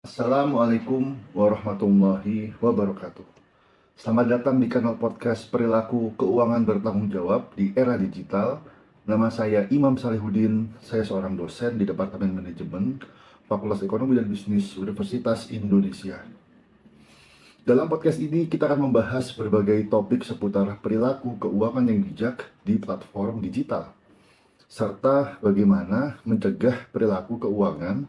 Assalamualaikum warahmatullahi wabarakatuh. Selamat datang di kanal podcast Perilaku Keuangan Bertanggung Jawab di Era Digital. Nama saya Imam Salihudin, saya seorang dosen di Departemen Manajemen Fakultas Ekonomi dan Bisnis Universitas Indonesia. Dalam podcast ini kita akan membahas berbagai topik seputar perilaku keuangan yang bijak di platform digital, serta bagaimana mencegah perilaku keuangan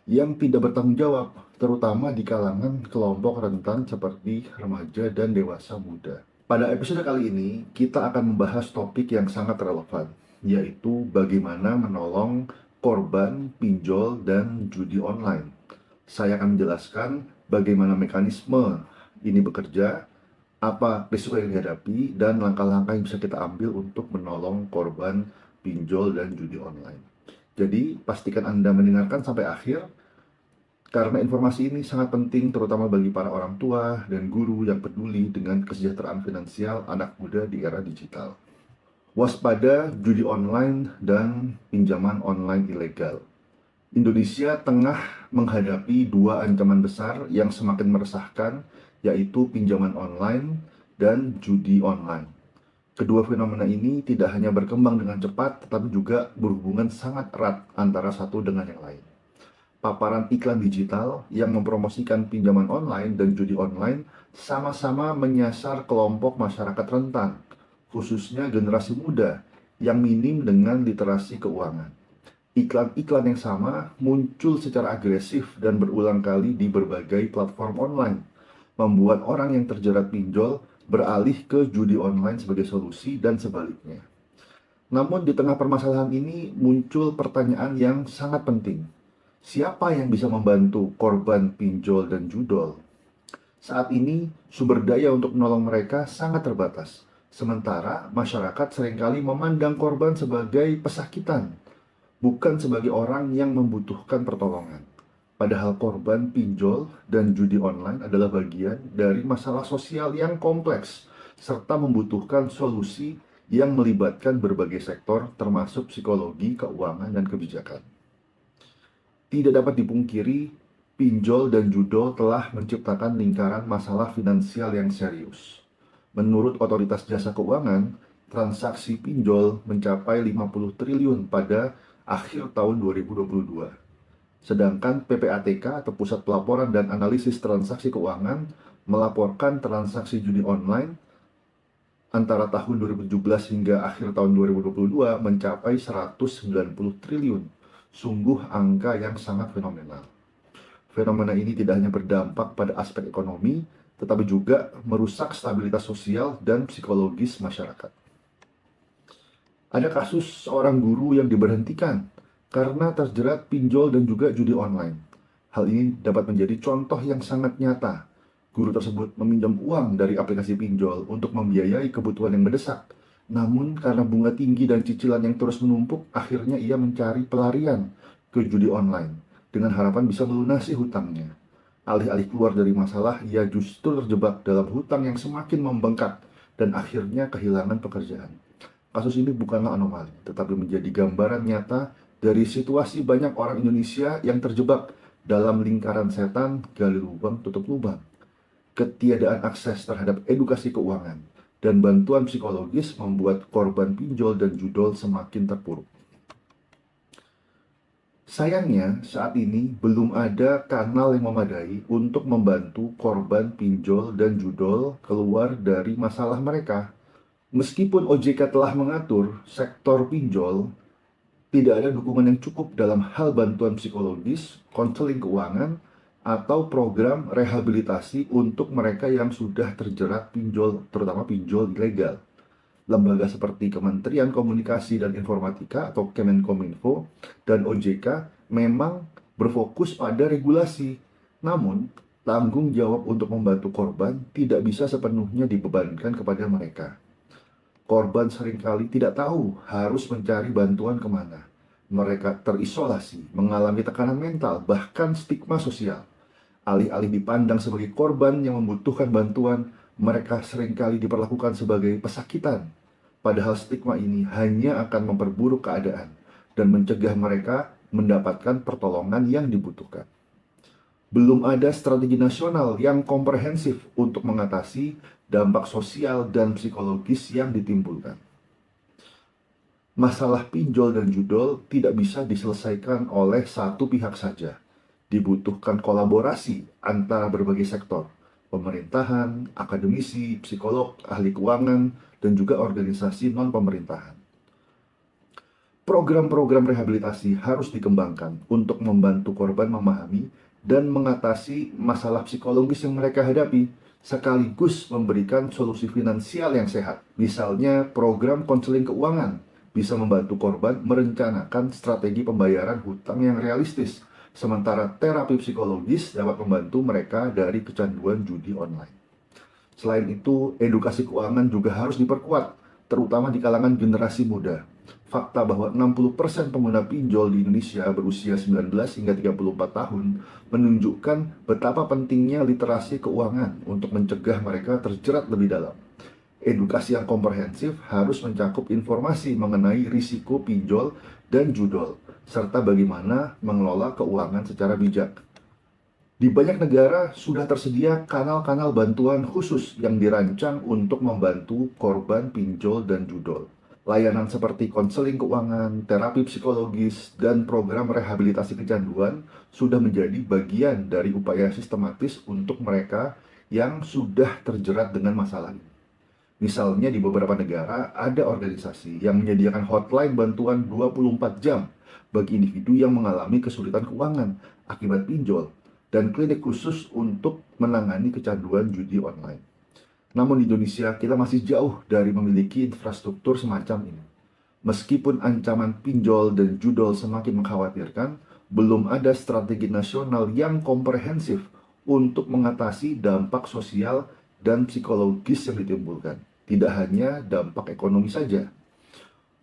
yang tidak bertanggung jawab, terutama di kalangan kelompok rentan seperti remaja dan dewasa muda. Pada episode kali ini, kita akan membahas topik yang sangat relevan, yaitu bagaimana menolong korban pinjol dan judi online. Saya akan menjelaskan bagaimana mekanisme ini bekerja, apa risiko yang dihadapi, dan langkah-langkah yang bisa kita ambil untuk menolong korban pinjol dan judi online. Jadi, pastikan Anda mendengarkan sampai akhir, karena informasi ini sangat penting terutama bagi para orang tua dan guru yang peduli dengan kesejahteraan finansial anak muda di era digital. Waspada judi online dan pinjaman online ilegal. Indonesia tengah menghadapi dua ancaman besar yang semakin meresahkan, yaitu pinjaman online dan judi online. Kedua fenomena ini tidak hanya berkembang dengan cepat, tetapi juga berhubungan sangat erat antara satu dengan yang lain. Paparan iklan digital yang mempromosikan pinjaman online dan judi online sama-sama menyasar kelompok masyarakat rentan, khususnya generasi muda yang minim dengan literasi keuangan. Iklan-iklan yang sama muncul secara agresif dan berulang kali di berbagai platform online, membuat orang yang terjerat pinjol beralih ke judi online sebagai solusi dan sebaliknya. Namun di tengah permasalahan ini muncul pertanyaan yang sangat penting. Siapa yang bisa membantu korban pinjol dan judol? Saat ini, sumber daya untuk menolong mereka sangat terbatas. Sementara masyarakat seringkali memandang korban sebagai pesakitan, bukan sebagai orang yang membutuhkan pertolongan. Padahal korban pinjol dan judi online adalah bagian dari masalah sosial yang kompleks, serta membutuhkan solusi yang melibatkan berbagai sektor termasuk psikologi, keuangan, dan kebijakan. Tidak dapat dipungkiri, pinjol dan judol telah menciptakan lingkaran masalah finansial yang serius. Menurut Otoritas Jasa Keuangan, transaksi pinjol mencapai 50 triliun pada akhir tahun 2022. Sedangkan PPATK atau Pusat Pelaporan dan Analisis Transaksi Keuangan melaporkan transaksi judi online antara tahun 2017 hingga akhir tahun 2022 mencapai 190 triliun. Sungguh angka yang sangat fenomenal. Fenomena ini tidak hanya berdampak pada aspek ekonomi, tetapi juga merusak stabilitas sosial dan psikologis masyarakat. Ada kasus seorang guru yang diberhentikan karena terjerat pinjol dan juga judi online. Hal ini dapat menjadi contoh yang sangat nyata. Guru tersebut meminjam uang dari aplikasi pinjol untuk membiayai kebutuhan yang mendesak. Namun karena bunga tinggi dan cicilan yang terus menumpuk, akhirnya ia mencari pelarian ke judi online dengan harapan bisa melunasi hutangnya. Alih-alih keluar dari masalah, ia justru terjebak dalam hutang yang semakin membengkak dan akhirnya kehilangan pekerjaan. Kasus ini bukanlah anomali, tetapi menjadi gambaran nyata dari situasi banyak orang Indonesia yang terjebak dalam lingkaran setan, gali lubang, tutup lubang. Ketiadaan akses terhadap edukasi keuangan dan bantuan psikologis membuat korban pinjol dan judol semakin terpuruk. Sayangnya, saat ini belum ada kanal yang memadai untuk membantu korban pinjol dan judol keluar dari masalah mereka. Meskipun OJK telah mengatur sektor pinjol, tidak ada dukungan yang cukup dalam hal bantuan psikologis, konseling keuangan, atau program rehabilitasi untuk mereka yang sudah terjerat pinjol, terutama pinjol ilegal. Lembaga seperti Kementerian Komunikasi dan Informatika atau Kemenkominfo dan OJK memang berfokus pada regulasi. Namun, tanggung jawab untuk membantu korban tidak bisa sepenuhnya dibebankan kepada mereka. Korban seringkali tidak tahu harus mencari bantuan kemana. Mereka terisolasi, mengalami tekanan mental, bahkan stigma sosial. Alih-alih dipandang sebagai korban yang membutuhkan bantuan, mereka seringkali diperlakukan sebagai pesakitan. Padahal stigma ini hanya akan memperburuk keadaan dan mencegah mereka mendapatkan pertolongan yang dibutuhkan. Belum ada strategi nasional yang komprehensif untuk mengatasi dampak sosial dan psikologis yang ditimbulkan. Masalah pinjol dan judol tidak bisa diselesaikan oleh satu pihak saja. Dibutuhkan kolaborasi antara berbagai sektor, pemerintahan, akademisi, psikolog, ahli keuangan, dan juga organisasi non-pemerintahan. Program-program rehabilitasi harus dikembangkan untuk membantu korban memahami dan mengatasi masalah psikologis yang mereka hadapi, sekaligus memberikan solusi finansial yang sehat. Misalnya, program konseling keuangan bisa membantu korban merencanakan strategi pembayaran hutang yang realistis, sementara terapi psikologis dapat membantu mereka dari kecanduan judi online. Selain itu, edukasi keuangan juga harus diperkuat, terutama di kalangan generasi muda. Fakta bahwa 60% pengguna pinjol di Indonesia berusia 19 hingga 34 tahun menunjukkan betapa pentingnya literasi keuangan untuk mencegah mereka terjerat lebih dalam. Edukasi yang komprehensif harus mencakup informasi mengenai risiko pinjol dan judol, serta bagaimana mengelola keuangan secara bijak. Di banyak negara sudah tersedia kanal-kanal bantuan khusus yang dirancang untuk membantu korban pinjol dan judol. Layanan seperti konseling keuangan, terapi psikologis, dan program rehabilitasi kecanduan sudah menjadi bagian dari upaya sistematis untuk mereka yang sudah terjerat dengan masalah ini. Misalnya di beberapa negara ada organisasi yang menyediakan hotline bantuan 24 jam bagi individu yang mengalami kesulitan keuangan akibat pinjol, dan klinik khusus untuk menangani kecanduan judi online. Namun di Indonesia kita masih jauh dari memiliki infrastruktur semacam ini. Meskipun ancaman pinjol dan judol semakin mengkhawatirkan, belum ada strategi nasional yang komprehensif untuk mengatasi dampak sosial dan psikologis yang ditimbulkan. Tidak hanya dampak ekonomi saja.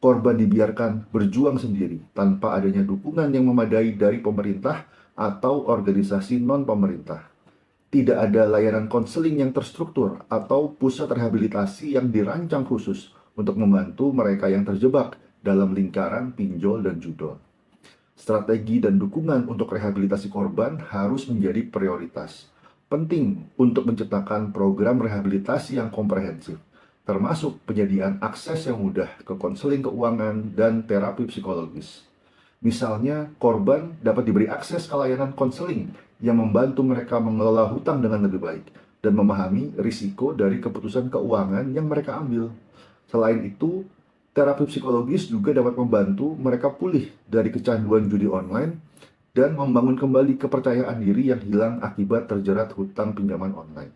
Korban dibiarkan berjuang sendiri tanpa adanya dukungan yang memadai dari pemerintah atau organisasi non-pemerintah. Tidak ada layanan konseling yang terstruktur atau pusat rehabilitasi yang dirancang khusus untuk membantu mereka yang terjebak dalam lingkaran pinjol dan judol. Strategi dan dukungan untuk rehabilitasi korban harus menjadi prioritas. Penting untuk menciptakan program rehabilitasi yang komprehensif, termasuk penyediaan akses yang mudah ke konseling keuangan dan terapi psikologis. Misalnya, korban dapat diberi akses ke layanan konseling yang membantu mereka mengelola hutang dengan lebih baik dan memahami risiko dari keputusan keuangan yang mereka ambil. Selain itu, terapi psikologis juga dapat membantu mereka pulih dari kecanduan judi online dan membangun kembali kepercayaan diri yang hilang akibat terjerat hutang pinjaman online.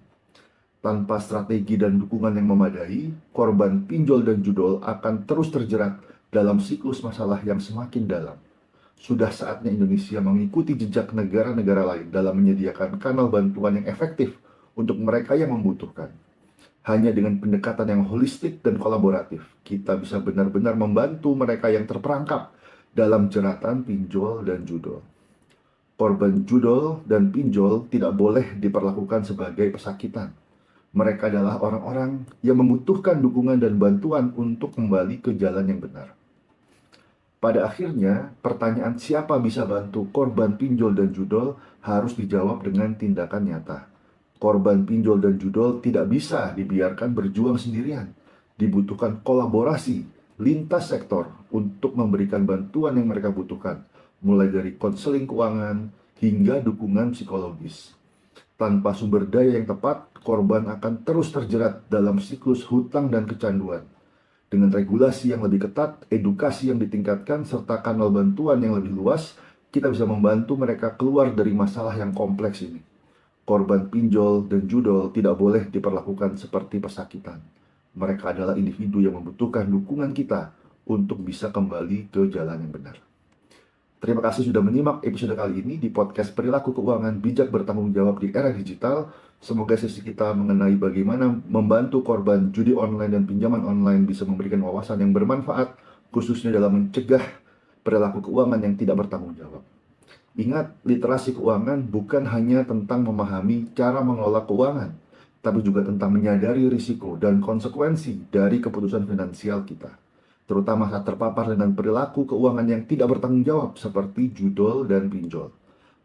Tanpa strategi dan dukungan yang memadai, korban pinjol dan judol akan terus terjerat dalam siklus masalah yang semakin dalam. Sudah saatnya Indonesia mengikuti jejak negara-negara lain dalam menyediakan kanal bantuan yang efektif untuk mereka yang membutuhkan. Hanya dengan pendekatan yang holistik dan kolaboratif, kita bisa benar-benar membantu mereka yang terperangkap dalam jeratan pinjol dan judol. Korban judol dan pinjol tidak boleh diperlakukan sebagai pesakitan. Mereka adalah orang-orang yang membutuhkan dukungan dan bantuan untuk kembali ke jalan yang benar. Pada akhirnya, pertanyaan siapa bisa bantu korban pinjol dan judol harus dijawab dengan tindakan nyata. Korban pinjol dan judol tidak bisa dibiarkan berjuang sendirian. Dibutuhkan kolaborasi lintas sektor untuk memberikan bantuan yang mereka butuhkan, mulai dari konseling keuangan hingga dukungan psikologis. Tanpa sumber daya yang tepat, korban akan terus terjerat dalam siklus hutang dan kecanduan. Dengan regulasi yang lebih ketat, edukasi yang ditingkatkan, serta kanal bantuan yang lebih luas, kita bisa membantu mereka keluar dari masalah yang kompleks ini. Korban pinjol dan judol tidak boleh diperlakukan seperti pesakitan. Mereka adalah individu yang membutuhkan dukungan kita untuk bisa kembali ke jalan yang benar. Terima kasih sudah menyimak episode kali ini di podcast Perilaku Keuangan Bijak Bertanggung Jawab di Era Digital. Semoga sesi kita mengenai bagaimana membantu korban judi online dan pinjaman online bisa memberikan wawasan yang bermanfaat, khususnya dalam mencegah perilaku keuangan yang tidak bertanggung jawab. Ingat, literasi keuangan bukan hanya tentang memahami cara mengelola keuangan, tapi juga tentang menyadari risiko dan konsekuensi dari keputusan finansial kita, terutama saat terpapar dengan perilaku keuangan yang tidak bertanggung jawab seperti judol dan pinjol.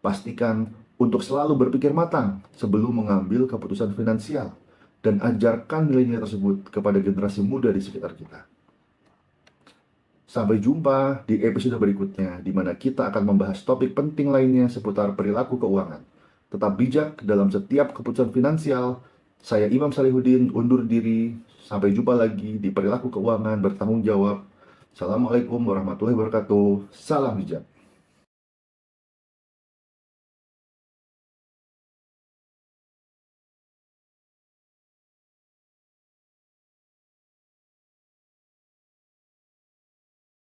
Pastikan untuk selalu berpikir matang sebelum mengambil keputusan finansial dan ajarkan nilai-nilai tersebut kepada generasi muda di sekitar kita. Sampai jumpa di episode berikutnya, di mana kita akan membahas topik penting lainnya seputar perilaku keuangan. Tetap bijak dalam setiap keputusan finansial. Saya Imam Salihudin undur diri. Sampai jumpa lagi di perilaku keuangan bertanggung jawab. Assalamualaikum warahmatullahi wabarakatuh. Salam bijak.